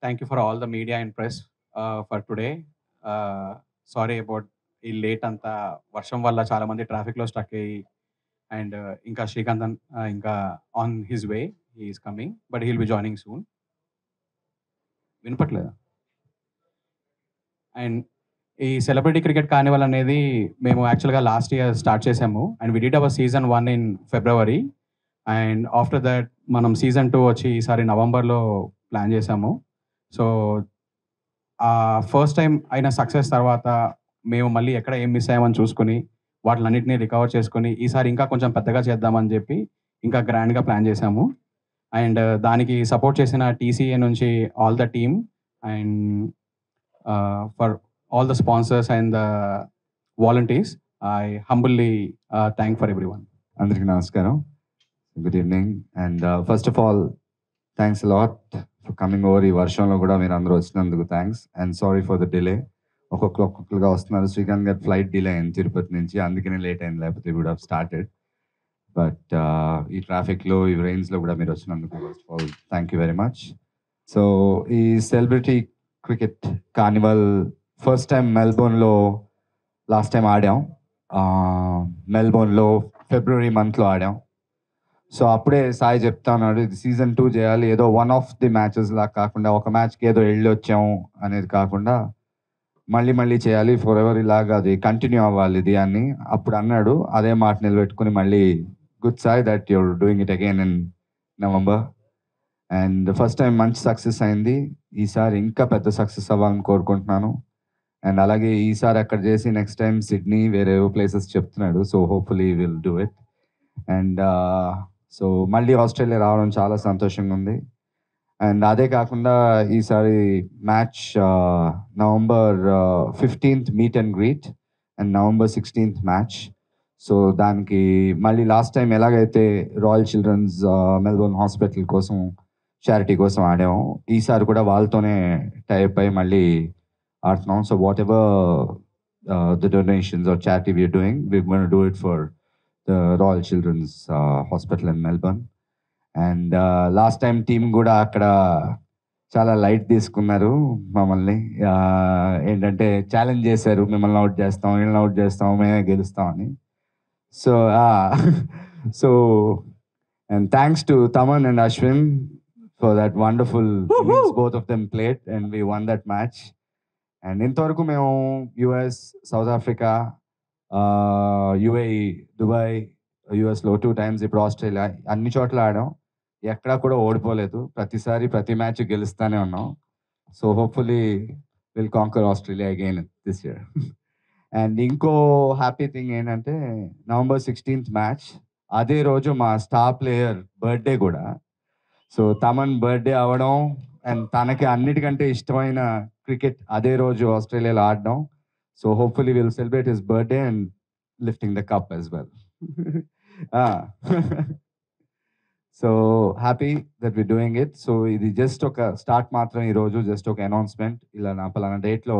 thank you for all the media and press for today. Sorry about ఈ late అంతా వర్షం వల్ల చాలా మంది ట్రాఫిక్లో స్టక్ అయ్యి అండ్ ఇంకా శ్రీకాంత్ ఇంకా on his way he's coming but he'll be joining soon. వినపట్లేదా? అండ్ ఈ సెలబ్రిటీ క్రికెట్ కార్నివల్ అనేది మేము యాక్చువల్గా లాస్ట్ ఇయర్ స్టార్ట్ చేసాము and we did our season 1 in February and after that మనం సీజన్ 2 వచ్చి ఈసారి నవంబర్లో ప్లాన్ చేసాము. సో ఫస్ట్ టైం అయిన సక్సెస్ తర్వాత మేము మళ్ళీ ఎక్కడ ఏం మిస్ అయ్యామని చూసుకొని వాటిలన్నింటినీ రికవర్ చేసుకొని ఈసారి ఇంకా కొంచెం పెద్దగా చేద్దామని చెప్పి ఇంకా గ్రాండ్గా ప్లాన్ చేసాము. అండ్ దానికి సపోర్ట్ చేసిన టీసీఏ నుంచి all the team and for all the sponsors and the volunteers I humbly thank for every one. అందరికీ నమస్కారం, good evening. And first of all thanks lot for coming over. ఈ వర్షంలో కూడా మీరు అందరూ వచ్చినందుకు thanks and sorry for the delay. ఒక్కొక్కరుగా వస్తున్నారు. శ్రీకాంత్ గారి ఫ్లైట్ డిలే అయింది తిరుపతి నుంచి, అందుకనే లేట్ అయింది, లేకపోతే వుడ్ హావ్ స్టార్టెడ్. బట్ ఈ ట్రాఫిక్లో ఈ రైన్స్లో కూడా మీరు వచ్చినందుకు first of all thank you very much. So ఈ celebrity cricket carnival first time మెల్బోర్న్లో లాస్ట్ టైం ఆడాం. మెల్బోర్న్లో ఫిబ్రవరి మంత్లో ఆడాం. సో అప్పుడే సాయి చెప్తా ఉన్నాడు, ఇది సీజన్ 2 చేయాలి, ఏదో వన్ ఆఫ్ ది మ్యాచెస్ లాగా కాకుండా, ఒక మ్యాచ్కి ఏదో వెళ్ళి వచ్చాము అనేది కాకుండా మళ్ళీ చేయాలి, ఫర్ ఎవర్ ఇలాగా అది కంటిన్యూ అవ్వాలి ఇది అని అప్పుడు అన్నాడు. అదే మాట నిలబెట్టుకుని మళ్ళీ good Sai that your doing it again in November. And first time మంచి సక్సెస్ అయింది. ఈసారి ఇంకా పెద్ద సక్సెస్ అవ్వాలని కోరుకుంటున్నాను. అండ్ అలాగే ఈసారి అక్కడ చేసి నెక్స్ట్ టైం సిడ్నీ వేరే ప్లేసెస్ చెప్తున్నాడు. So hopefully will do it. And so మళ్ళీ ఆస్ట్రేలియా రావడం చాలా సంతోషంగా ఉంది. అండ్ అదే కాకుండా ఈసారి match November 15th meet and greet and November 16th match. So దానికి మళ్ళీ లాస్ట్ టైం ఎలాగైతే రాయల్ చిల్డ్రన్స్ మెల్బోర్న్ హాస్పిటల్ కోసం చారిటీ కోసం ఆడాము, ఈసారి కూడా వాళ్ళతోనే టైప్ అయి మళ్ళీ ఆడుతున్నాం. So whatever the donations or charity we're doing, we're going to do it for the Royal Children's Hospital in Melbourne. And last time team కూడా అక్కడ చాలా లైట్ తీసుకున్నారు మమ్మల్ని. ఏంటంటే ఛాలెంజ్ చేశారు, మిమ్మల్ని అవుట్ చేస్తాం, వీళ్ళని అవుట్ చేస్తాం, మేమే గెలుస్తామని. So so and thanks to Thaman and Ashwin for that wonderful innings both of them played and we won that match. And ఇంతవరకు మేము US, south Africa, UAE, Dubai, యుఎస్లో 2 times, ఇప్పుడు ఆస్ట్రేలియా, అన్ని చోట్ల ఆడాం. ఎక్కడా కూడా ఓడిపోలేదు. ప్రతిసారి ప్రతి మ్యాచ్ గెలుస్తూనే ఉన్నాం. So hopefully will conquer Australia again this year. And ఇంకో హ్యాపీ థింగ్ ఏంటంటే నవంబర్ 16th మ్యాచ్, అదే రోజు మా స్టార్ ప్లేయర్ బర్త్డే కూడా. సో తమన్ బర్త్డే అవ్వడం అండ్ తనకి అన్నిటికంటే ఇష్టమైన క్రికెట్ అదే రోజు ఆస్ట్రేలియాలో ఆడడం. So hopefully will celebrate his birthday and lifting the cup as well. So happy that we doing it. So ఇది జస్ట్ ఒక స్టార్ట్ మాత్రం, ఈరోజు జస్ట్ ఒక అనౌన్స్మెంట్, ఇలా నా పలానా డేట్లో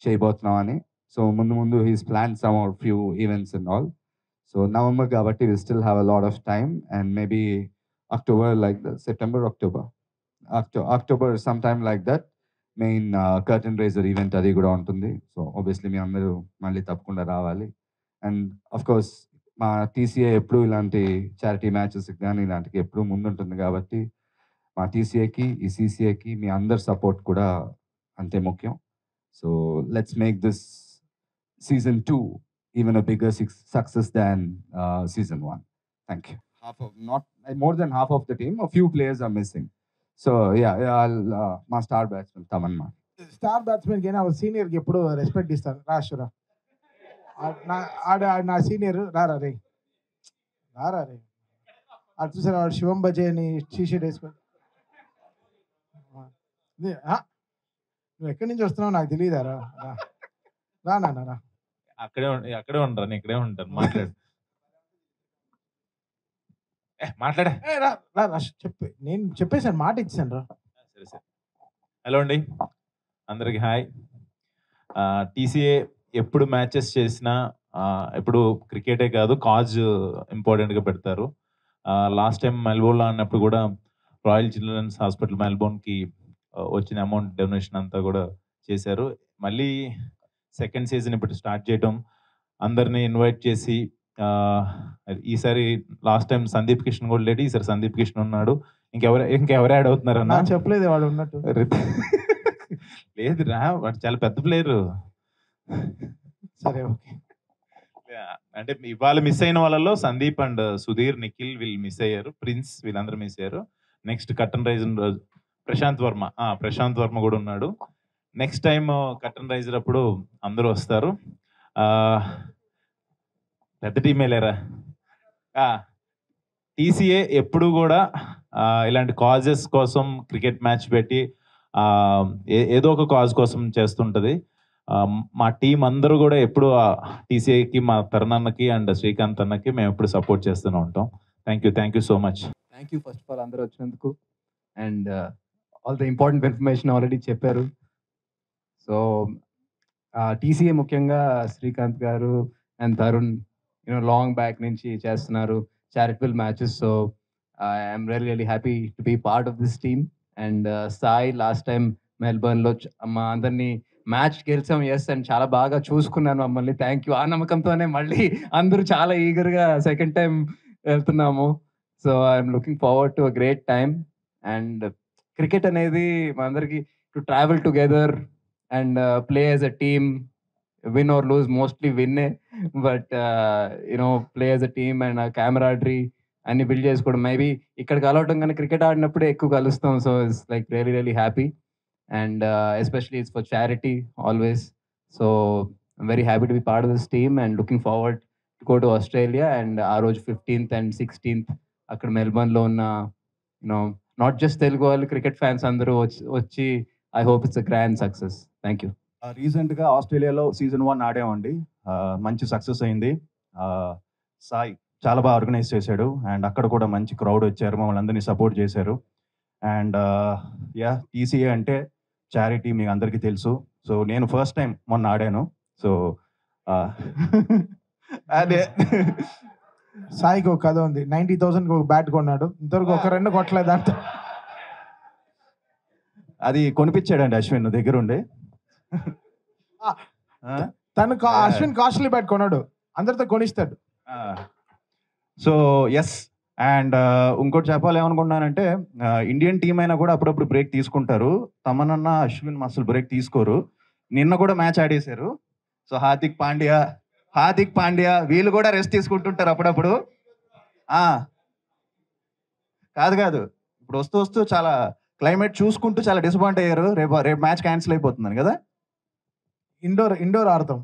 చేయబోతున్నాం అని. సో ముందు he's plan some or few events and all. So November కాబట్టి we still have a lot of time and maybe October like that, September, October some time like that main curtain raiser event అది కూడా ఉంటుంది. So obviously మీ అందరూ మళ్ళీ తప్పకుండా రావాలి. And of course మా TCA ఎప్పుడు ఇలాంటి చారిటీ మ్యాచెస్ కానీ ఇలాంటికి ఎప్పుడు ముందుంటుంది కాబట్టి మా టీసీఏకి, ఈ సీసీఏకి మీ అందరి సపోర్ట్ కూడా అంతే ముఖ్యం. So let's make this season 2 even a bigger success than season 1. Thank you. Not more than half of the team, a few players are missing. So yeah, I'll my star batsman Taman ma. Star batsman ki na senior ki eppudu respect istaru. Rashura నా senior రారా రే అది చూసారా, వాడు శివం బజే అని T shirt వేసుకొని. నువ్వు ఎక్కడి నుంచి వస్తున్నావు నాకు తెలియదారా, రా నాన్న రా. అక్కడే ఉంటాను, ఇక్కడే ఉంటాను. మాట్లాడే చెప్పి నేను చెప్పేసాను, మాట ఇచ్చాను రా. సరే. హలో అండి, అందరికి హాయ్. టీసీఏ ఎప్పుడు మ్యాచెస్ చేసినా ఎప్పుడు క్రికెటే కాదు, కాజ్ ఇంపార్టెంట్గా పెడతారు. లాస్ట్ టైం మెల్బోర్న్లో అన్నప్పుడు కూడా రాయల్ చిల్డ్రన్స్ హాస్పిటల్ మెల్బోర్న్కి వచ్చిన అమౌంట్ డొనేషన్ అంతా కూడా చేశారు. మళ్ళీ సెకండ్ సీజన్ ఇప్పుడు స్టార్ట్ చేయటం, అందరినీ ఇన్వైట్ చేసి ఈసారి లాస్ట్ టైం సందీప్ కిషన్ కూడా లేడు, ఈసారి సందీప్ కిషన్ ఉన్నాడు. ఇంకెవరు యాడ్ అవుతున్నారన్నా? చెప్పలేదు వాడు ఉన్నట్టు. లేదు రా, వాడు చాలా పెద్ద ప్లేయరు. సరే ఓకే. అంటే ఇవాళ మిస్ అయిన వాళ్ళలో సందీప్ అండ్ సుధీర్, నిఖిల్ వీళ్ళు మిస్ అయ్యారు, ప్రిన్స్ వీళ్ళందరూ మిస్ అయ్యారు. నెక్స్ట్ కర్టన్ రైజర్ రోజు ప్రశాంత్ వర్మ కూడా ఉన్నాడు. నెక్స్ట్ టైం కర్టన్ రైజర్ అప్పుడు అందరూ వస్తారు. పెద్ద టీమే లేరా. టీసీఏ ఎప్పుడు కూడా ఇలాంటి కాజెస్ కోసం క్రికెట్ మ్యాచ్ పెట్టి ఏదో ఒక కాజ్ కోసం చేస్తుంటుంది. మా టీం అందరూ కూడా ఎప్పుడు టీసీఏకి, మా తరుణన్నకి అండ్ శ్రీకాంత్ అన్నకి మేము ఎప్పుడు సపోర్ట్ చేస్తూనే ఉంటాం. Thank you so much. Thank you first of all అందరూ వచ్చినందుకు. And all the important information already చెప్పారు. సో టీసీఏ ముఖ్యంగా శ్రీకాంత్ గారు అండ్ తరుణ్ లాంగ్ బ్యాక్ నుంచి చేస్తున్నారు charitable matches. So I'm really happy to be part of this team. And Sai last time మెల్బర్న్లో మా అందరినీ మ్యాచ్ గెలిచాం, ఎస్, అండ్ చాలా బాగా చూసుకున్నాను మమ్మల్ని. Thank you. ఆ నమ్మకంతోనే మళ్ళీ అందరూ చాలా ఈగర్గా సెకండ్ టైం వెళ్తున్నాము. So I'm looking forward to a great time. And cricket అనేది మా అందరికి to travel together and play as a team, win or lose, mostly విన్నే, but play as a team and ఆ కెమెరాడరీ అన్ని build చేసుకోవడం. Maybe ఇక్కడ కలవటం కానీ క్రికెట్ ఆడినప్పుడే ఎక్కువ కలుస్తాం. So it's like really happy. And especially it's for charity always. So I'm very happy to be part of this team and looking forward to go to Australia and our 15th and 16th అక్కడ మెల్బర్న్లో ఉన్న not just Telugu వాళ్ళు cricket fans అందరూ వచ్చి I hope it's a grand success. Thank you. రీసెంట్గా ఆస్ట్రేలియాలో season 1 ఆడామండి. మంచి success అయింది. సాయి చాలా బాగా ఆర్గనైజ్ చేశాడు అండ్ అక్కడ కూడా మంచి క్రౌడ్ వచ్చారు, మమ్మల్ని అందరినీ సపోర్ట్ చేశారు. అండ్ టీసీఏ అంటే చారిటీ మీకు అందరికీ తెలుసు. సో నేను ఫస్ట్ టైం మొన్న ఆడాను. సో అదే సాయికి ఒక కథ ఉంది. 90,000 ఒక బ్యాట్ కొన్నాడు, ఇంతవరకు ఒక రన్ కొట్టలేదంట. అది కొనిపించాడండి అశ్విన్ దగ్గరుండి. తను అశ్విన్ కాస్ట్లీ బ్యాట్ కొన్నాడు, అందరితో కొనిస్తాడు. So yes. అండ్ ఇంకోటి చెప్పాలేమనుకున్నానంటే ఇండియన్ టీం అయినా కూడా అప్పుడప్పుడు బ్రేక్ తీసుకుంటారు. తమనన్న అశ్విన్ అసలు బ్రేక్ తీసుకోరు. నిన్న కూడా మ్యాచ్ ఆడేశారు. సో హార్దిక్ పాండ్యా వీళ్ళు కూడా రెస్ట్ తీసుకుంటుంటారు అప్పుడప్పుడు. కాదు ఇప్పుడు వస్తూ చాలా క్లైమేట్ చూసుకుంటూ చాలా డిసప్పాయింట్ అయ్యారు. రేపు మ్యాచ్ క్యాన్సిల్ అయిపోతుందని కదా. ఇండోర్ ఆడతాం.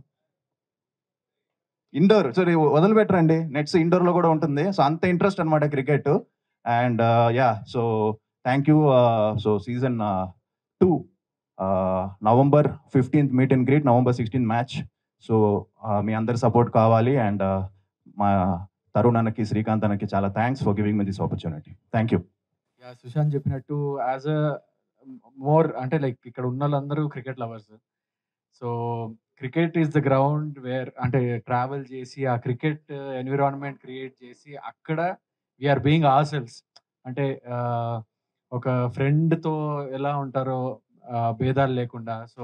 ఇండోర్ సరే వదిలిపెట్టరండి, నెట్స్ ఇండోర్లో కూడా ఉంటుంది. సో అంత ఇంట్రెస్ట్ అనమాట cricket. And so thank you. So season 2 November 15th meet and greet, November 16th match. So మీ అందరి సపోర్ట్ కావాలి. అండ్ మా తరుణ్ అన్నకి, శ్రీకాంత్ అన్నకి చాలా thanks for giving me this opportunity. Thank you. Sushanth చెప్పినట్టు యాజ్ అ మోర్ అంటే లైక్ ఇక్కడ ఉన్న వాళ్ళందరూ cricket lovers. So cricket is the ground where అంటే ట్రావెల్ చేసి ఆ క్రికెట్ ఎన్విరాన్మెంట్ క్రియేట్ చేసి అక్కడ వీఆర్ బీయింగ్ అవర్ సెల్స్. అంటే ఒక ఫ్రెండ్తో ఎలా ఉంటారో భేదాలు లేకుండా. So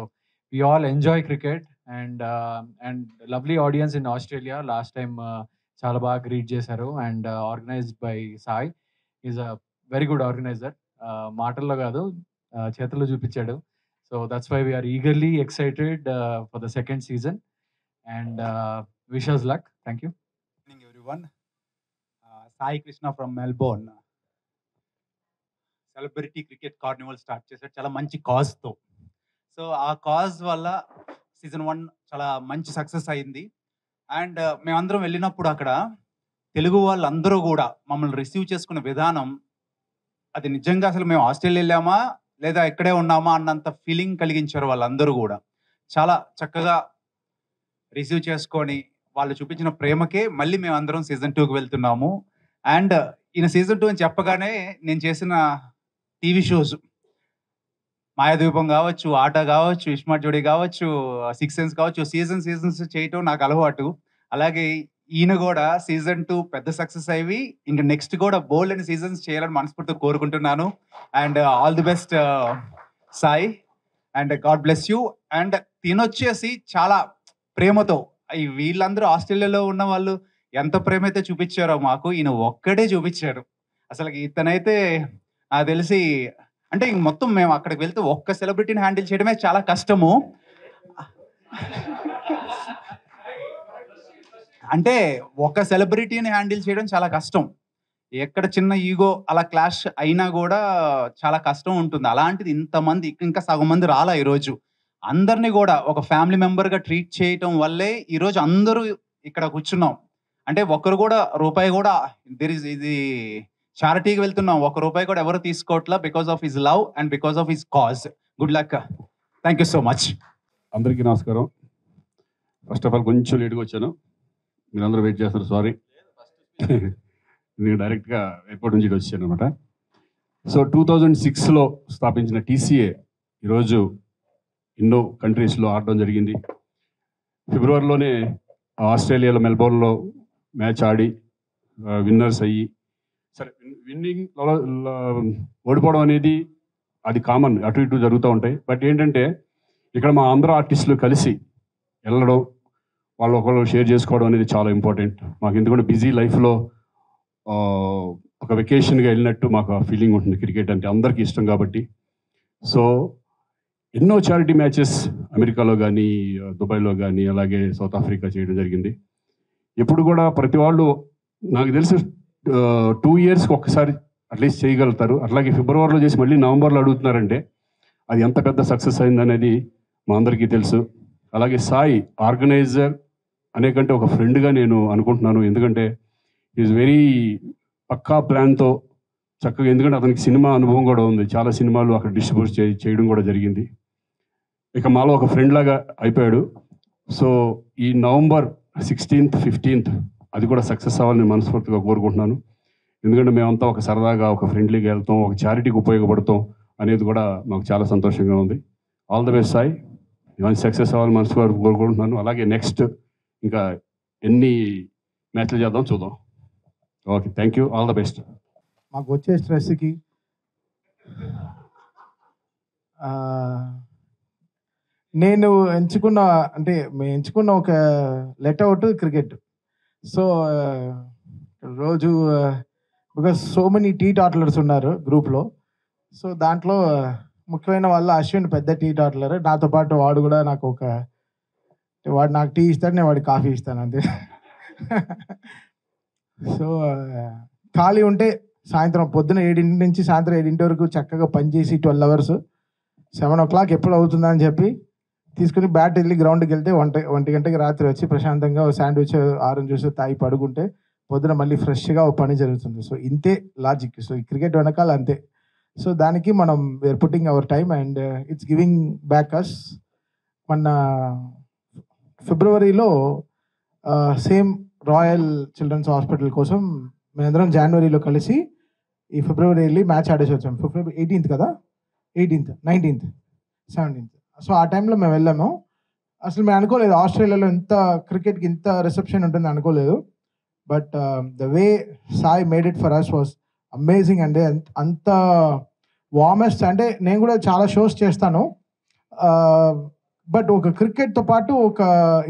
we all enjoy cricket and lovely audience in Australia. Last time చాలా బాగా గ్రీట్ చేశారు and organised by Sai. Is a very good organiser. మాటల్లో కాదు చేతుల్లో చూపించాడు. So that's why we are eagerly excited for the second season and wish us luck. Thank you. Good evening everyone. Sai Krishna from Melbourne. Celebrity Cricket Carnival start చేశారు చాలా మంచి కాజ్తో. So ఆ cause వల్ల season 1 చాలా మంచి success అయింది. And మేమందరం వెళ్ళినప్పుడు అక్కడ తెలుగు వాళ్ళందరూ కూడా మమ్మల్ని రిసీవ్ చేసుకునే విధానం అది నిజంగా అసలు మేము ఆస్ట్రేలియా వెళ్ళామా లేదా ఇక్కడే ఉన్నామా అన్నంత ఫీలింగ్ కలిగించారు. వాళ్ళందరూ కూడా చాలా చక్కగా రిసీవ్ చేసుకొని వాళ్ళు చూపించిన ప్రేమకే మళ్ళీ మేము అందరం సీజన్ 2కి వెళ్తున్నాము. అండ్ ఈయన సీజన్ 2 అని చెప్పగానే నేను చేసిన టీవీ షోస్ మాయాద్వీపం కావచ్చు, ఆట కావచ్చు, ఇస్మార్ట్ జోడీ కావచ్చు, 6 సెన్స్ కావచ్చు, సీజన్స్ చేయటం నాకు అలవాటు. అలాగే ఈయన కూడా సీజన్ 2 పెద్ద సక్సెస్ అయ్యి ఇంకా నెక్స్ట్ కూడా బోల్డ్ అని సీజన్స్ చేయాలని మనస్ఫూర్తిగా కోరుకుంటున్నాను. And all the best Sai, and God bless you. And తినొచ్చేసి చాలా ప్రేమతో, వీళ్ళందరూ ఆస్ట్రేలియాలో ఉన్న వాళ్ళు ఎంత ప్రేమ అయితే చూపించారో మాకు, ఈయన ఒక్కడే చూపించారు. అసలు ఇతనైతే నాకు తెలిసి అంటే ఇంక మొత్తం మేము అక్కడికి వెళ్తే ఒక్క సెలబ్రిటీని హ్యాండిల్ చేయడమే చాలా కష్టము. అంటే ఒక సెలబ్రిటీని హ్యాండిల్ చేయడం చాలా కష్టం. ఎక్కడ చిన్న ఈగో అలా క్లాష్ అయినా కూడా చాలా కష్టం ఉంటుంది. అలాంటిది ఇంతమంది, ఇంకా సగం మంది రాలా ఈరోజు, అందరినీ కూడా ఒక ఫ్యామిలీ మెంబర్గా ట్రీట్ చేయటం వల్లే ఈరోజు అందరూ ఇక్కడ కూర్చున్నాం. అంటే ఒక్కరు కూడా రూపాయి కూడా ఇది చారిటీకి వెళ్తున్నాం, ఒక రూపాయి కూడా ఎవరు తీసుకోవట్లా, because of his love and because of his cause. Good luck, thank you so much. అందరికీ నమస్కారం. ఫస్ట్ ఆఫ్ ఆల్ కొంచెం లేట్గా వచ్చాను, మీరందరూ వెయిట్ చేస్తారు, సారీ. నేను డైరెక్ట్గా ఎయిర్పోర్ట్ నుంచి వచ్చాను అనమాట. సో 2006లో స్థాపించిన టీసీఏ ఈరోజు ఎన్నో కంట్రీస్లో ఆడడం జరిగింది. ఫిబ్రవరిలోనే ఆస్ట్రేలియాలో మెల్బోర్న్లో మ్యాచ్ ఆడి విన్నర్స్ అయ్యి, సరే విన్నింగ్ ఓడిపోవడం అనేది అది కామన్, అటు ఇటు జరుగుతూ ఉంటాయి. బట్ ఏంటంటే ఇక్కడ మా అందరూ ఆర్టిస్టులు కలిసి వెళ్ళడం, వాళ్ళు ఒకళ్ళు షేర్ చేసుకోవడం అనేది చాలా ఇంపార్టెంట్ మాకు. ఎందుకంటే బిజీ లైఫ్లో ఒక వెకేషన్గా వెళ్ళినట్టు మాకు ఆ ఫీలింగ్ ఉంటుంది. క్రికెట్ అంటే అందరికీ ఇష్టం కాబట్టి. సో ఎన్నో చారిటీ మ్యాచెస్ అమెరికాలో కానీ దుబాయ్లో కానీ అలాగే సౌత్ ఆఫ్రికా చేయడం జరిగింది. ఎప్పుడు కూడా ప్రతి వాళ్ళు నాకు తెలిసి 2 yearsకి ఒక్కసారి అట్లీస్ట్ చేయగలుగుతారు. అట్లాగే ఫిబ్రవరిలో చేసి మళ్ళీ నవంబర్లో అడుగుతున్నారంటే అది ఎంత పెద్ద సక్సెస్ అయిందనేది మా అందరికీ తెలుసు. అలాగే సాయి ఆర్గనైజర్ అనే కంటే ఒక ఫ్రెండ్గా నేను అనుకుంటున్నాను. ఎందుకంటే ఈజ్ వెరీ పక్కా ప్లాన్తో చక్కగా, ఎందుకంటే అతనికి సినిమా అనుభవం కూడా ఉంది, చాలా సినిమాలు అక్కడ డిస్ట్రిబ్యూట్ చేయడం కూడా జరిగింది. ఇక మాలో ఒక ఫ్రెండ్ లాగా అయిపోయాడు. సో ఈ నవంబర్ 16th, 15th అది కూడా సక్సెస్ అవ్వాలని మనస్ఫూర్తిగా కోరుకుంటున్నాను. ఎందుకంటే మేమంతా ఒక సరదాగా ఒక ఫ్రెండ్లీగా వెళ్తాం, ఒక చారిటీకి ఉపయోగపడతాం అనేది కూడా మాకు చాలా సంతోషంగా ఉంది. ఆల్ ద బెస్ట్ సాయి, ఇవన్నీ సక్సెస్ అవ్వాలని మనస్ఫూర్తిగా కోరుకుంటున్నాను. అలాగే నెక్స్ట్ ఇంకా ఎన్ని మ్యాచ్లు చేద్దాం చూద్దాం. Okay, thank you, all the best. మాకు వచ్చే స్ట్రెస్కి నేను ఎంచుకున్న మేము ఎంచుకున్న ఒక లెట్అవుట్ క్రికెట్. సో రోజు బికాస్ సో మెనీ టీ టాటలర్స్ ఉన్నారు గ్రూప్లో. సో దాంట్లో ముఖ్యమైన వాళ్ళు అశ్విన్ పెద్ద టీ టాటలర్, నాతో పాటు వాడు కూడా నాకు వాడు నాకు టీ ఇస్తాడు, నేను వాడికి కాఫీ ఇస్తాను అంతే. సో ఖాళీ ఉంటే సాయంత్రం పొద్దున 7 నుంచి సాయంత్రం 7 వరకు చక్కగా పనిచేసి 12 hours, 7 o'clock ఎప్పుడు అవుతుందా అని చెప్పి తీసుకుని బ్యాట్ వెళ్ళి గ్రౌండ్కి వెళ్తే 1 గంటకి రాత్రి వచ్చి ప్రశాంతంగా శాండ్విచ్ ఆరెంజ్ జ్యూస్ తాగి పడుకుంటే పొద్దున మళ్ళీ ఫ్రెష్గా ఒక పని జరుగుతుంది. సో ఇంతే లాజిక్. సో ఈ క్రికెట్ వెనకాల అంతే. సో దానికి మనం were putting our time and it's giving back us. మొన్న ఫిబ్రవరిలో సేమ్ రాయల్ చిల్డ్రన్స్ హాస్పిటల్ కోసం మేమందరం జనవరిలో కలిసి ఈ ఫిబ్రవరి వెళ్ళి మ్యాచ్ ఆడేసి వచ్చాం. ఫిబ్రవరి 18th కదా, 18th, 19th, 17th. సో ఆ టైంలో మేము వెళ్ళాము. అసలు మేము అనుకోలేదు ఆస్ట్రేలియాలో ఇంత క్రికెట్కి ఇంత రిసెప్షన్ ఉంటుంది అనుకోలేదు. But the way Sai made it for us was amazing అండి. అంత వార్మెస్ట్. అంటే నేను కూడా చాలా షోస్ చేస్తాను, బట్ ఒక క్రికెట్తో పాటు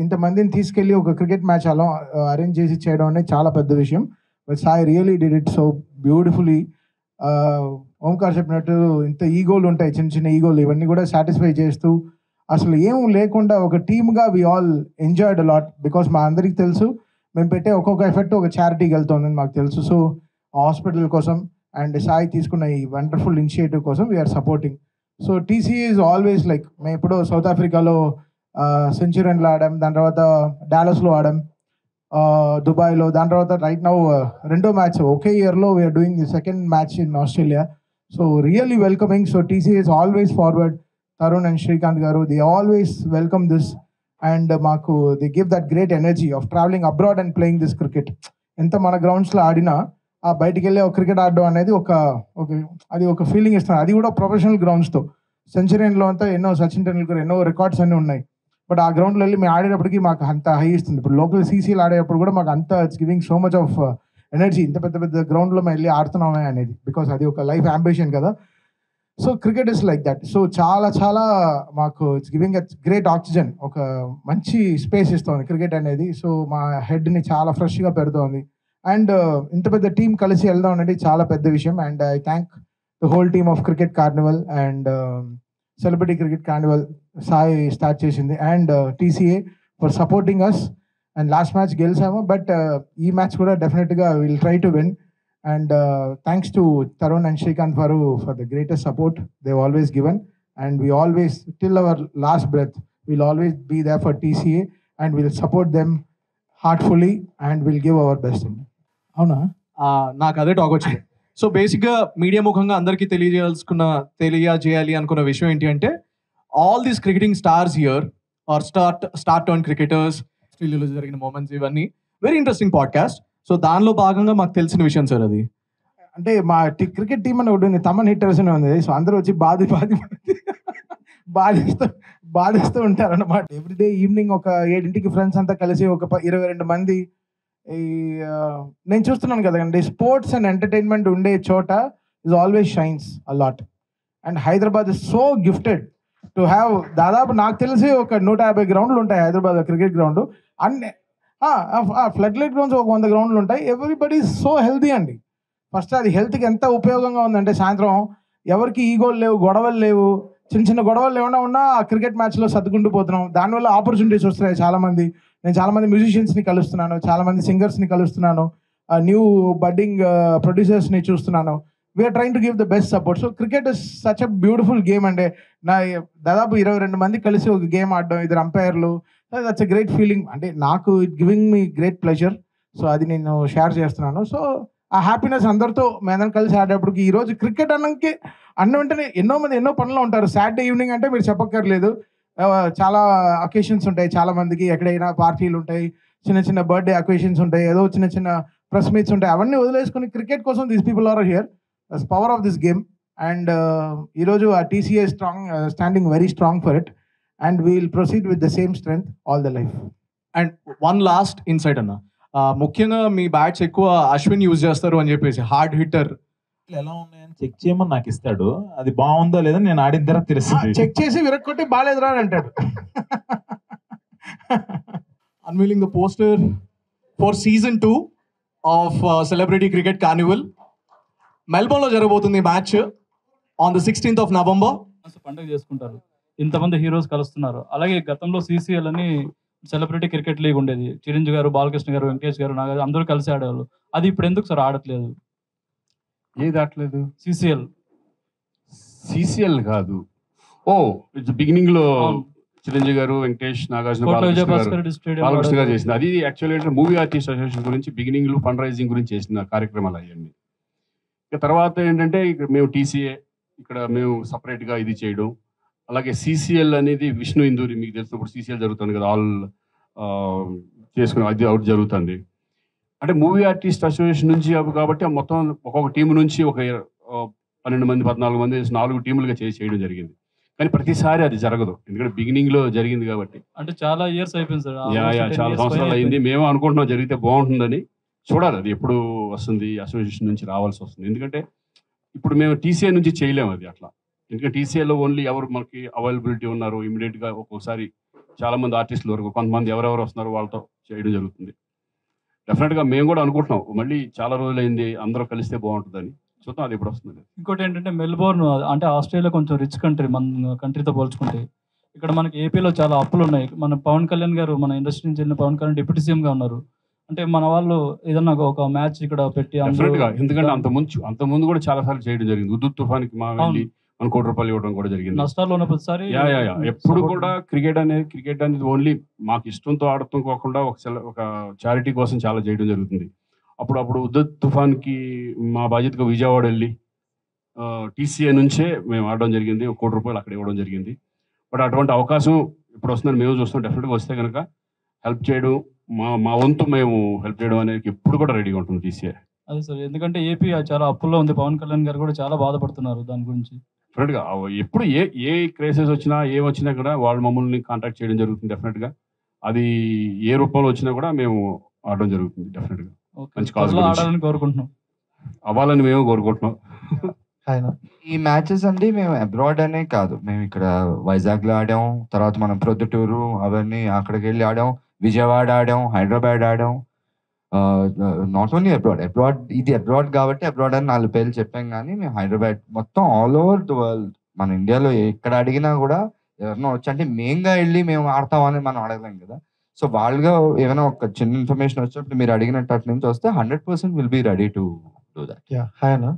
ఇంతమందిని తీసుకెళ్ళి ఒక క్రికెట్ మ్యాచ్ అలా అరేంజ్ చేసి చేయడం అనేది చాలా పెద్ద విషయం. But Sai really did it so beautifully. Omkar చెప్పినట్టు ఇంత ఈగోలు ఉంటాయి, చిన్న చిన్న ఈగోలు, ఇవన్నీ కూడా సాటిస్ఫై చేస్తూ అసలు ఏం లేకుండా ఒక టీమ్గా we all enjoyed a lot. Because మా అందరికీ తెలుసు మేము పెట్టే ఒక్కొక్క ఎఫెక్ట్ ఒక చారిటీకి వెళ్తుందని మాకు తెలుసు. సో హాస్పిటల్ కోసం అండ్ సాయి తీసుకున్న ఈ వండర్ఫుల్ ఇనిషియేటివ్ కోసం we're supporting. So TCA is always like, మేము ఇప్పుడు సౌత్ ఆఫ్రికాలో సెంచురీన్లో ఆడాం, దాని తర్వాత డాలస్లో ఆడాం, దుబాయ్లో, దాని తర్వాత రైట్ నౌ 2వ మ్యాచ్ ఒకే ఇయర్లో we're doing the 2nd match in Australia. So really welcoming. So TCA is always forward. Tarun and Srikanth గారు, they always welcome this and మాకు they give that great energy of travelling abroad and playing this cricket. ఎంత మన గ్రౌండ్స్లో ఆడినా ఆ బయటికి వెళ్ళి ఒక క్రికెట్ ఆడడం అనేది అది ఒక ఫీలింగ్ ఇస్తుంది. అది కూడా ప్రొఫెషనల్ గ్రౌండ్స్తో. సెంచరీన్లో అంతా ఎన్నో సచిన్ టెండూల్కర్ ఎన్నో రికార్డ్స్ అన్నీ ఉన్నాయి. బట్ ఆ గ్రౌండ్లో వెళ్ళి మేము ఆడేటప్పటికి మాకు అంత హై ఇస్తుంది. ఇప్పుడు లోకల్ సీసీలు ఆడేటప్పుడు కూడా మాకు అంత it's giving so much of energy. ఇంత పెద్ద పెద్ద గ్రౌండ్లో మేము వెళ్ళి ఆడుతున్నామే అనేది, బికాస్ అది ఒక లైఫ్ అంబిషన్ కదా. So cricket is like that. So చాలా చాలా మాకు it's giving a great oxygen, ఒక మంచి స్పేస్ ఇస్తుంది క్రికెట్ అనేది. సో మా హెడ్ని చాలా ఫ్రెష్గా పెడుతోంది. అండ్ ఇంత పెద్ద టీం కలిసి వెళ్దాం అనేది చాలా పెద్ద విషయం. And I thank the whole team of cricket carnival and celebrity cricket carnival Sai start చేసింది, and TCA for supporting us. And last match గెలిచాము, బట్ ఈ మ్యాచ్ కూడా డెఫినెట్గా will try to win. And thanks to Tarun and Srikanth Varu for the greatest support they've always given. And we always, till our last breath, we'll always be there for TCA and we'll support them heartfully and we'll give our best. అవునా? నాకు అదే talk వచ్చింది. So బేసిక్గా media ముఖంగా అందరికీ తెలియజేయాలి అనుకున్న విషయం ఏంటి అంటే, all these cricketing stars here are star turn cricketers, ఆస్ట్రేలియాలో జరిగిన మూమెంట్స్, ఇవన్నీ వెరీ ఇంట్రెస్టింగ్ పాడ్కాస్ట్. సో దానిలో భాగంగా మాకు తెలిసిన విషయం సార్ అది. అంటే మా క్రికెట్ టీం అని ఒకటి ఉంది, తమన్ హిట్టర్స్ అని ఉంది. సో అందరూ వచ్చి బాధిస్తూ ఉంటారు అన్నమాట. ఎవ్రీడే ఈవినింగ్ ఒక 7ంటికి ఫ్రెండ్స్ అంతా కలిసి ఒక 22 మంది, ఈ నేను చూస్తున్నాను కదండి, స్పోర్ట్స్ అండ్ ఎంటర్టైన్మెంట్ ఉండే చోట is always shines a lot. And Hyderabad is so gifted to have, దాదాపు నాకు తెలిసి ఒక 150 గ్రౌండ్లు ఉంటాయి హైదరాబాద్ క్రికెట్ గ్రౌండ్. అన్ని ఫ్లడ్ లైట్ గ్రౌండ్స్ ఒక 100 గ్రౌండ్లు ఉంటాయి. ఎవ్రీబడి సో హెల్తీ అండి. ఫస్ట్ అది హెల్త్కి ఎంత ఉపయోగంగా ఉందంటే, సాయంత్రం ఎవరికి ఈగోలు లేవు, గొడవలు లేవు, చిన్న చిన్న గొడవలు ఏమైనా ఉన్నా ఆ క్రికెట్ మ్యాచ్లో సర్దుకుంటూ పోతున్నాం. దానివల్ల ఆపర్చునిటీస్ వస్తున్నాయి చాలామంది. నేను చాలామంది మ్యూజిషియన్స్ని కలుస్తున్నాను, చాలామంది సింగర్స్ని కలుస్తున్నాను, న్యూ బడ్డింగ్ ప్రొడ్యూసర్స్ని చూస్తున్నాను. We're trying to give the best support. So cricket is such a beautiful game అండి. దాదాపు 22 మంది కలిసి ఒక గేమ్ ఆడడం, 2 అంపైర్లు, దట్స్ ఎ గ్రేట్ ఫీలింగ్. అంటే నాకు it giving me great pleasure. So అది నేను షేర్ చేస్తున్నాను. సో ఆ హ్యాపీనెస్ అందరితో మేమందరం కలిసి ఆడేటప్పటికి, ఈరోజు క్రికెట్ అన్న వెంటనే ఎన్నో మంది ఎన్నో పనులు ఉంటారు. సాటర్డే ఈవినింగ్ అంటే మీరు చెప్పక్కర్లేదు, చాలా అకేషన్స్ ఉంటాయి చాలా మందికి, ఎక్కడైనా పార్టీలు ఉంటాయి, చిన్న చిన్న బర్త్డే అకేషన్స్ ఉంటాయి, ఏదో చిన్న చిన్న ప్రెస్ మీట్స్ ఉంటాయి. అవన్నీ వదిలేసుకొని క్రికెట్ కోసం these people are here. That's power of this game. And ఈరోజు ఆ TCA standing very strong for it. And we will proceed with the same strength all the life. And one last insight అన్న, ముఖ్యంగా మీ bats ఎక్కువ Ashwin use చేస్తారు అని చెప్పేసి, hard hitter ఎలా ఉన్నాయని చెక్ చేయమని నాకు ఇస్తాడు. అది బాగుందో లేదో నేను ఆడిన తర్వాత తెలుస్తుంది. చెక్ చేసి విరక్కొట్టి బాగాలేదురా అని అంటాడు. Unveiling the poster for season 2 of celebrity cricket carnival. మెల్బోర్న్లో జరగబోతుంది match on the 16th of November. పండుగ చేసుకుంటారు, ఇంతమంది హీరోస్ కలుస్తున్నారు. అలాగే గతంలో CCL అని సెలబ్రిటీ క్రికెట్ లీగ్ ఉండేది. చిరంజీవి గారు, బాలకృష్ణ గారు, వెంకటేష్ గారు, నాగార్జున అందరూ కలిసి ఆడేవాళ్ళు. అది ఇప్పుడు ఎందుకు సార్ ఆడట్లేదు? ఏది ఆడలేదు? CCL కాదు. ఓ ఇట్స్ బిగినింగ్ లో చిరంజీవి గారు, వెంకటేష్, నాగార్జున, బాలకృష్ణ గారు చేసింది. అది యాక్చువల్లీ మూవీ ఆర్టిస్ట్ అసోసియేషన్ గురించి బిగినింగ్ లో ఫండ్ రైజింగ్ గురించి చేసిన కార్యక్రమాలు అయ్యండి. ఇక తర్వాత ఏంటంటే ఇక్కడ మేము TCA, ఇక్కడ మేము సపరేట్గా ఇది చేయడం. అలాగే CCL అనేది విష్ణు ఇందూరి, మీకు తెలిసినప్పుడు CCL జరుగుతుంది కదా, ఆల్ చేసుకుని అది అవుట్ జరుగుతుంది. అంటే మూవీ ఆర్టిస్ట్ అసోసియేషన్ నుంచి కాబట్టి మొత్తం ఒక్కొక్క టీం నుంచి ఒక 12 మంది 14 మంది 4 టీములుగా చేయడం జరిగింది. కానీ ప్రతిసారి అది జరగదు, ఎందుకంటే బిగినింగ్ లో జరిగింది కాబట్టి. అంటే చాలా ఇయర్స్ అయిపోయింది సార్. చాలా సంవత్సరాలు అయింది. మేము అనుకుంటున్నాం జరిగితే బాగుంటుందని. చూడాలి అది ఎప్పుడు వస్తుంది, అసోసియేషన్ నుంచి రావాల్సి వస్తుంది. ఎందుకంటే ఇప్పుడు మేము TCA నుంచి చేయలేము అది అట్లా. ఎందుకంటే TCAలో ఓన్లీ ఎవరు మనకి అవైలబిలిటీ ఉన్నారు ఇమీడియట్గా ఒక్కొక్కసారి చాలా మంది ఆర్టిస్టుల వరకు కొంతమంది ఎవరెవరు వస్తున్నారో వాళ్ళతో చేయడం జరుగుతుంది. డెఫినెట్గా మేము కూడా అనుకుంటున్నాం మళ్ళీ చాలా రోజులైంది అందరూ కలిస్తే బాగుంటుందని. చూద్దాం అది ఎప్పుడు వస్తుంది. ఇంకోటి ఏంటంటే మెల్బోర్న్ అంటే ఆస్ట్రేలియా కొంచెం రిచ్ కంట్రీ మన కంట్రీతో పోల్చుకుంటే. ఇక్కడ మనకి ఏపీలో చాలా అప్పులు ఉన్నాయి. మన పవన్ కళ్యాణ్ గారు, మన ఇండస్ట్రీ నుంచి వెళ్ళిన పవన్ కళ్యాణ్ డిప్యూటీ సీఎంగా ఉన్నారు. అంటే మన వాళ్ళు ఏదన్నా ఒక మ్యాచ్ ఇక్కడ పెట్టి, ఎందుకంటే అంత ముందు కూడా చాలా సార్లు చేయడం జరిగింది. ఉద్దు తుఫాన్కి మా వెళ్ళి మన ₹1 కోటి ఇవ్వడం కూడా జరిగింది. నష్టాలు ఉన్న ప్రతిసారి ఎప్పుడు కూడా క్రికెట్ అనేది ఓన్లీ మాకు ఇష్టంతో ఆడటం కాకుండా ఒక చారిటీ కోసం చాలా చేయడం జరుగుతుంది. అప్పుడు ఉద్దు తుఫాన్కి మా బాధ్యతగా విజయవాడ వెళ్ళి TCA నుంచే మేము ఆడడం జరిగింది. ₹1 కోటి అక్కడ ఇవ్వడం జరిగింది. బట్ అటువంటి అవకాశం ఇప్పుడు వస్తుందని మేము చూస్తాం. డెఫినెట్గా వస్తే కనుక హెల్ప్ చేయడం, మా వంతు మేము హెల్ప్ చేయడం అనేది ఎప్పుడు కూడా రెడీగా ఉంటుంది TCA. అదే సార్, ఎందుకంటే ఏపీ చాలా అప్పుల్లో ఉంది. పవన్ కళ్యాణ్ గారు కూడా చాలా బాధపడుతున్నారు దాని గురించి. డెఫినెట్గా ఎప్పుడు ఏ క్రైసిస్ వచ్చినా ఏమొచ్చినా కూడా వాళ్ళు మమ్మల్ని కాంటాక్ట్ చేయడం జరుగుతుంది. డెఫినెట్గా అది ఏ రూపంలో వచ్చినా కూడా మేము ఆడడం జరుగుతుంది. డెఫినెట్గా మంచి కాజ్ ఆడాలని కోరుకుంటున్నాం, అవ్వాలని మేము కోరుకుంటున్నాం. ఈ మ్యాచెస్ అండి మేము అబ్రాడ్ అనే కాదు, మేము ఇక్కడ వైజాగ్లో ఆడాం, తర్వాత మనం ప్రొద్దుటూరు అవన్నీ అక్కడికి వెళ్ళి ఆడాం, విజయవాడ ఆడాం, హైదరాబాద్ ఆడాం. నాట్ ఓన్లీ అబ్రాడ్ ఇది అబ్రాడ్ కాబట్టి అబ్రాడ్ అని 4 పేర్లు చెప్పాం, కానీ మేము హైదరాబాద్ మొత్తం ఆల్ ఓవర్ ద వరల్డ్, మన ఇండియాలో ఎక్కడ అడిగినా కూడా ఎవరినో వచ్చి, అంటే మెయిన్గా వెళ్ళి మేము ఆడతామని మనం అడగలేం కదా. సో వాళ్ళుగా ఏమైనా ఒక చిన్న ఇన్ఫర్మేషన్ వచ్చినప్పుడు మీరు అడిగినట్టు అటు నుంచి వస్తే 100% will be ready to do that. Hi అన్న.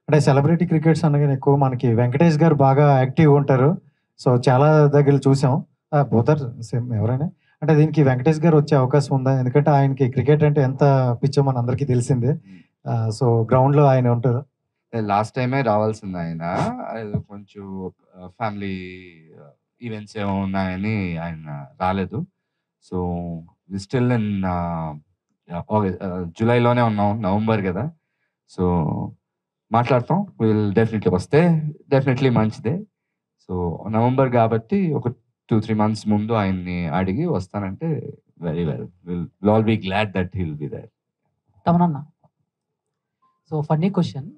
అంటే సెలబ్రిటీ క్రికెట్స్ అనగానే ఎక్కువ మనకి వెంకటేష్ గారు బాగా యాక్టివ్ ఉంటారు. సో చాలా దగ్గర చూసాం, బోతర్ సేమ్ ఎవరైనా. అంటే దీనికి వెంకటేష్ గారు వచ్చే అవకాశం ఉందా? ఎందుకంటే ఆయనకి క్రికెట్ అంటే ఎంత పిచ్చో మన అందరికీ తెలిసిందే. సో గ్రౌండ్లో ఆయన ఉంటారు. లాస్ట్ టైమే రావాల్సింది ఆయన, కొంచెం ఫ్యామిలీ ఈవెంట్స్ ఏమో ఉన్నాయని ఆయన రాలేదు. సో స్టిల్ ఇన్ జూలైలోనే ఉన్నాం, నవంబర్ కదా. సో మాట్లాడతాం, విల్ డెఫినెట్లీ వస్తే డెఫినెట్లీ మంచిదే. సో నవంబర్ కాబట్టి ఒక 2-3 months ముందు ఆయన్ని అడిగి వస్తానంటే very well, will all be glad that he will be there. తమనన్న, సో ఫన్నీ క్వశ్చన్.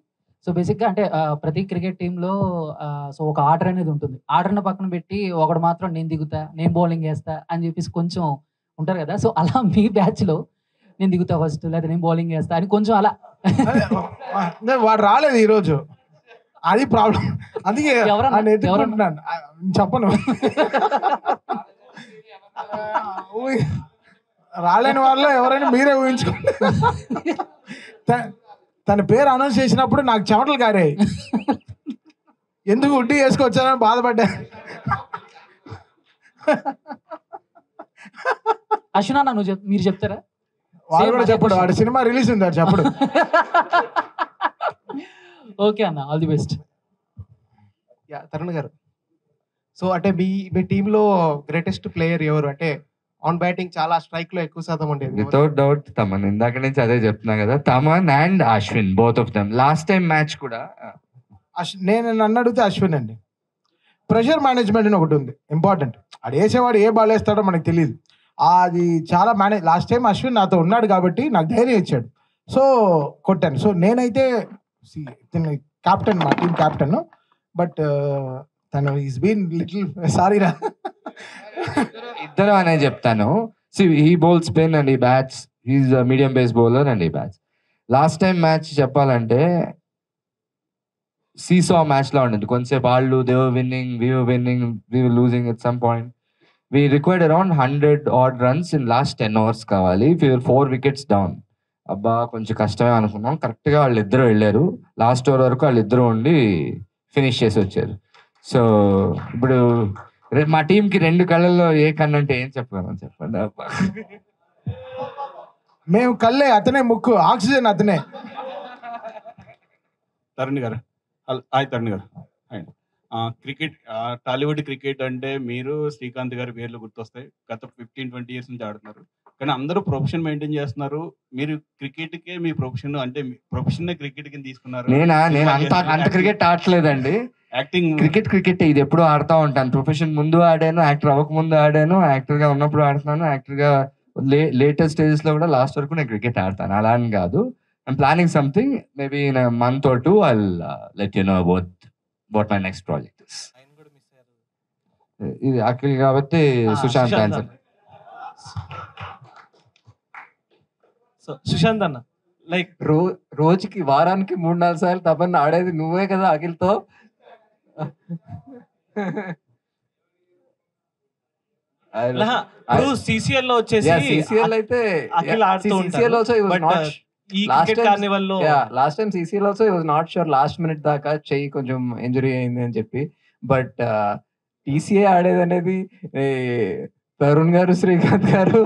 సో బేసిక్గా అంటే ప్రతి క్రికెట్ టీంలో సో ఒక ఆర్డర్ అనేది ఉంటుంది. ఆర్డర్ని పక్కన పెట్టి ఒకడు మాత్రం నేను దిగుతా, నేను బౌలింగ్ వేస్తా అని చెప్పేసి కొంచెం ఉంటారు కదా. సో అలా మీ బ్యాచ్లో నేను దిగుతా ఫస్ట్, లేదా నేను బౌలింగ్ వేస్తా అని కొంచెం అలా వాడు రాలేదు ఈరోజు, అది ప్రాబ్లం. అందుకే చెప్పను, రాలేని వాళ్ళు ఎవరైనా మీరే ఊహించుకోండి. తన పేరు అనౌన్స్ చేసినప్పుడు నాకు చెమటలు కారాయి, ఎందుకు ఉడ్డీ వేసుకొచ్చానని బాధపడ్డా. అశ్వినా, మీరు చెప్తారా? వాడు కూడా చెప్పడు, వాడి సినిమా రిలీజ్ ఉంది, వాడు చెప్పడు. ఓకే అన్న, ఆల్ ది బెస్ట్. తరుణ్ గారు, సో అంటే మీ టీంలో గ్రేటెస్ట్ ప్లేయర్ ఎవరు? అంటే ఆన్ బ్యాటింగ్ చాలా, స్ట్రైక్ లో ఎక్కువ శాతం ఉండేది. వితౌట్ డౌట్ తమన్, ఇందాక నుంచి అదే చెప్తున్నా కదా, Thaman and Ashwin, both of them. Last time match కూడా నన్ను అడిగితే అశ్విన్ అండి. ప్రెషర్ మేనేజ్మెంట్ అని ఒకటి ఉంది ఇంపార్టెంట్. అది వేసేవాడు ఏ బాల్ వేస్తాడో మనకు తెలియదు, అది చాలా మేనేజ్. లాస్ట్ టైం అశ్విన్ నాతో ఉన్నాడు కాబట్టి నాకు ధైర్యం ఇచ్చాడు, సో కొట్టాను. సో నేనైతే క్యాప్టెన్, మా టీం క్యాప్టెన్, బట్ తను ఈస్ బీన్ లిటిల్ సారీ రా. ఇద్దరు అనే చెప్తాను. He bowl spin and he bats, he's medium pace bowler and he bats. Last time match చెప్పాలంటే సీసా మ్యాచ్ లా ఉండేది. కొంతసేపు వాళ్ళు they were winning, we were losing at some point. We required around 100 odd runs in last 10 overs కావాలి. 4 wickets down. అబ్బా కొంచెం కష్టమే అనుకున్నాం. కరెక్ట్గా వాళ్ళిద్దరూ వెళ్ళారు, లాస్ట్ ఓవర్ వరకు వాళ్ళిద్దరూ ఉండి ఫినిష్ చేసి వచ్చారు. సో ఇప్పుడు మా టీంకి 2 కళ్ళల్లో ఏ కన్ను అంటే ఏం చెప్పగలను చెప్పండి. మేము కళ్ళే, అతనే ముక్కు, ఆక్సిజన్ అతనే. తరుణ్ గారు, హాయ్ తరుణ్ గారు. హాయ్. క్రికెట్, టాలీవుడ్ క్రికెట్ అంటే మీరు శ్రీకాంత్ గారి పేర్లు గుర్తొస్తాయి. గత 15-20 years నుంచి ఆడుతున్నారు, కానీ అందరూ ప్రొఫెషన్ మెయింటైన్ చేస్తున్నారు. మీరు క్రికెట్కే మీ ప్రొఫెషన్, అంటే ప్రొఫెషన్ క్రికెట్ కింద తీసుకున్నారు. నేను అంత క్రికెట్ ఆడలేదండి. యాక్టింగ్ క్రికెట్ ఇది ఎప్పుడు ఆడుతూ ఉంటాను. ప్రొఫెషన్ ముందు ఆడాను, యాక్టర్ అవ్వక ముందు ఆడాను, యాక్టర్ గా ఉన్నప్పుడు ఆడుతున్నాను, యాక్టర్ గా లేటెస్ట్ స్టేజెస్ లో కూడా లాస్ట్ వరకు నేను క్రికెట్ ఆడతాను. అలా అని కాదు. I'm planning something, maybe in a month or 2 I'll let you know about what my next project is. ఇది అఖిల్ కాబట్టి సుశాంత్ ఆన్సర్. సో సుశాంత్ అన్న, లైక్ రోజుకి వారానికి 3-4 సార్లు తపన్న ఆడేది నువ్వే కదా అఖిల్తో. CCL లో వచ్చేసి CCL అయితే అఖిల్ ఆడుతూ CCL also he was not ఈ క్రికెట్ కార్నివల్ లో last time CCL also he was not sure, last minute దాకా చెయ్యి కొంచెం ఇంజరీ అయింది అని చెప్పి. బట్ TCA ఆడేది అనేది తరుణ్ గారు, శ్రీకాంత్ గారు.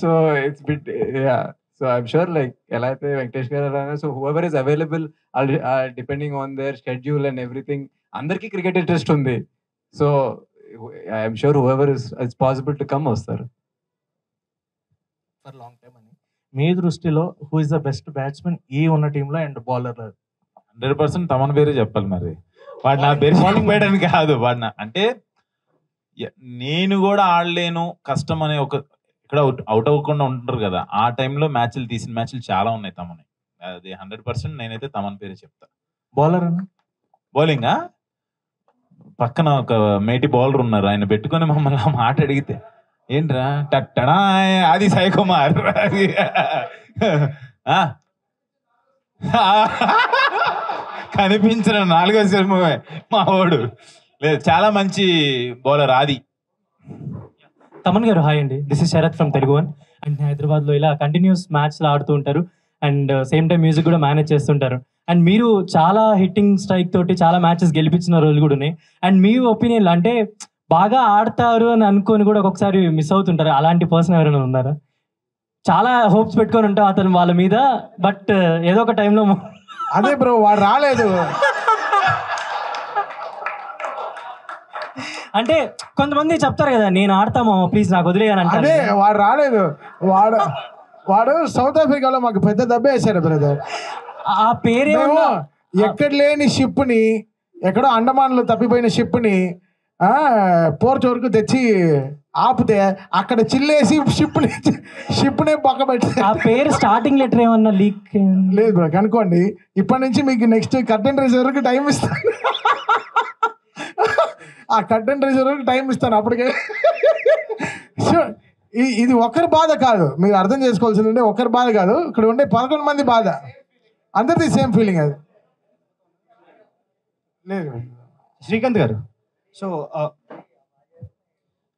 So it's bit, so I'm sure like ఎలా అయితే వెంకటేష్ గారు, so whoever is available depending on their schedule and everything, అందరికీ క్రికెట్ ఇంట్రెస్ట్ ఉంది. So I'm sure whoever is possible to come వస్తారు. ఫర్ లాంగ్ టైమ్ అని మీ దృష్టిలో who is the best batsmen ఈ ఉన్న టీంలో అండ్ బౌలర్? 100% తమన్ పేరే చెప్పాలి. మరి వాడు నా పేరు బౌలింగ్ వేయడానికి కాదు, వాడు అంటే నేను కూడా ఆడలేను కష్టం అనే ఒక ఇక్కడ అవుట్ అవ్వకుండా ఉంటారు కదా, ఆ టైంలో తీసిన మ్యాచ్లు చాలా ఉన్నాయి తమని. అది 100% నేనైతే తమన్ పేరే చెప్తా. బౌలర్ అన్న బౌలింగా పక్కన ఒక మేటి బౌలర్ ఉన్నారు, ఆయన పెట్టుకొని మమ్మల్ని ఆ మాట అడిగితే ఏంట్రా టట్టడా అది సాయి కుమార్ అది ఆ? కనిపించిన 4వ సినిమా మా వాడు. లేదు, చాలా మంచి బౌలర్ ఆది. తమన్ గారు హాయ్ అండి, this is Sarath from Telugu one. And హైదరాబాద్లో ఇలా కంటిన్యూస్ మ్యాచ్లు ఆడుతూ ఉంటారు అండ్ సేమ్ టైం మ్యూజిక్ కూడా మేనేజ్ చేస్తుంటారు. అండ్ మీరు చాలా హిట్టింగ్ స్ట్రైక్ తోటి చాలా మ్యాచెస్ గెలిపించిన రోజులు కూడా ఉన్నాయి. అండ్ మీ ఒపీనియన్ అంటే బాగా ఆడతారు అని అనుకొని కూడా ఒక్కొక్కసారి మిస్ అవుతుంటారు, అలాంటి పర్సన్ ఎవరైనా ఉన్నారా? చాలా హోప్స్ పెట్టుకొని ఉంటాం అతను వాళ్ళ మీద, బట్ ఏదో ఒక టైంలో అదే బ్రో వాడు రాలేదు. అంటే కొంతమంది చెప్తారు కదా నేను ఆడతామో ప్లీజ్ నాకు వదిలేయని అంటే. అదే వాడు రాలేదు. వాడు సౌత్ ఆఫ్రికాలో మాకు పెద్ద దెబ్బ వేశాడు బ్రదర్. ఆ పేరేమో ఎక్కడ లేని షిప్ని, ఎక్కడో అండమాన్లో తప్పిపోయిన షిప్ని పోర్ట్ వరకు తెచ్చి ఆపితే అక్కడ చిల్లేసి షిప్నే పక్క పెట్టి. ఆ పేరు స్టార్టింగ్ లెటర్ ఏమన్నా లీక్ లేదు బ్రో, కనుక్కోండి. ఇప్పటి నుంచి మీకు నెక్స్ట్ కర్టెన్ రైజ్ వరకు టైం ఇస్తాను. ఆ కర్టెన్ రైజ్ వరకు టైం ఇస్తాను అప్పటికే. ఇది ఒకరి బాధ కాదు, మీరు అర్థం చేసుకోవాల్సింది. ఒకరి బాధ కాదు, ఇక్కడ ఉండే 11 మంది బాధ, అందరిది సేమ్ ఫీలింగ్. అది లేదు శ్రీకాంత్ గారు, so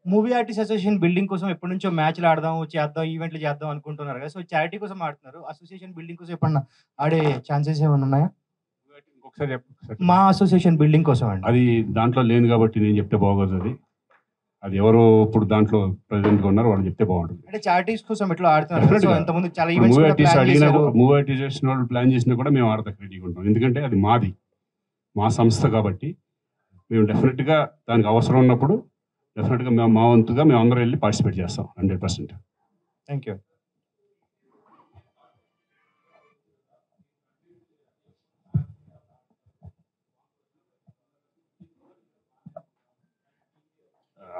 movie artist association building కోసం ఎప్పటి నుంచో మ్యాచ్లు ఆడదాం, చేద్దాం, ఈవెంట్లు చేద్దాం అనుకుంటున్నారు కదా. సో చారిటీ కోసం ఆడుతున్నారు, అసోసియేషన్ బిల్డింగ్ కోసం ఎప్పుడన్నా ఆడే ఛాన్సెస్ ఏమైనా ఉన్నాయా? మా అసోసియేషన్ బిల్డింగ్ కోసం అండి. అది దాంట్లో లేదు కాబట్టి నేను చెప్తే బాగోదు. అది ఎవరు ఇప్పుడు దాంట్లో ప్రెసిడెంట్ గా ఉన్నారు వాళ్ళు చెప్తే బాగుంటుంది. అంటే చారిటీస్ కోసం ఎట్లా ఆడుతున్నారు? సో ఎంతమంది చాలా ఈవెంట్స్ మూవీ కూడా ఆర్టిస్ట్ ప్లాన్ అడిగినా చేశారు. మూవీ ఆర్టిస్ట్ వాళ్ళు ప్లాన్ చేసినా కూడా మేము ఆడతా రెడీగా ఉంటాం. ఎందుకంటే అది మాది, మా సంస్థ కాబట్టి మేము డెఫినెట్గా దానికి అవసరం ఉన్నప్పుడు డెఫినెట్గా మేము మా వంతుగా మేము అందరం వెళ్ళి పార్టిసిపేట్ చేస్తాం 100%. Thank you.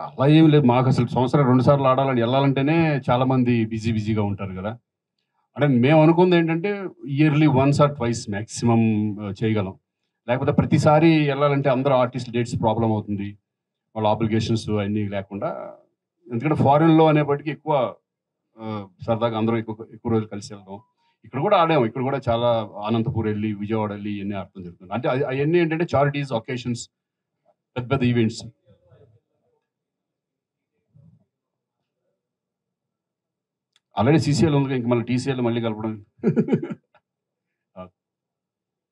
అలా ఏం లేదు, మాకు అసలు సంవత్సరం 2 సార్లు ఆడాలని వెళ్ళాలంటేనే చాలా మంది బిజీగా ఉంటారు కదా. అంటే మేము అనుకుంది ఏంటంటే ఇయర్లీ 1 or 2 మ్యాక్సిమం చేయగలం. లేకపోతే ప్రతిసారి వెళ్ళాలంటే అందరూ ఆర్టిస్ట్ డేట్స్ ప్రాబ్లం అవుతుంది, వాళ్ళ ఆబ్లిగేషన్స్ అన్నీ లేకుండా. ఎందుకంటే ఫారిన్లో అనేప్పటికీ ఎక్కువ సరదాగా అందరూ ఎక్కువ రోజులు కలిసి వెళ్దాం. ఇక్కడ కూడా ఆడాము, ఇక్కడ కూడా చాలా అనంతపూర్ వెళ్ళి విజయవాడ వెళ్ళి ఇవన్నీ ఆడటం జరుగుతుంది. అంటే అవన్నీ ఏంటంటే చారిటీస్, ఒకేషన్స్, పెద్ద ఈవెంట్స్. ఆల్రెడీ సీసీఎల్ ఉంది, ఇంక మళ్ళీ టీసీఎల్ మళ్ళీ కలపడం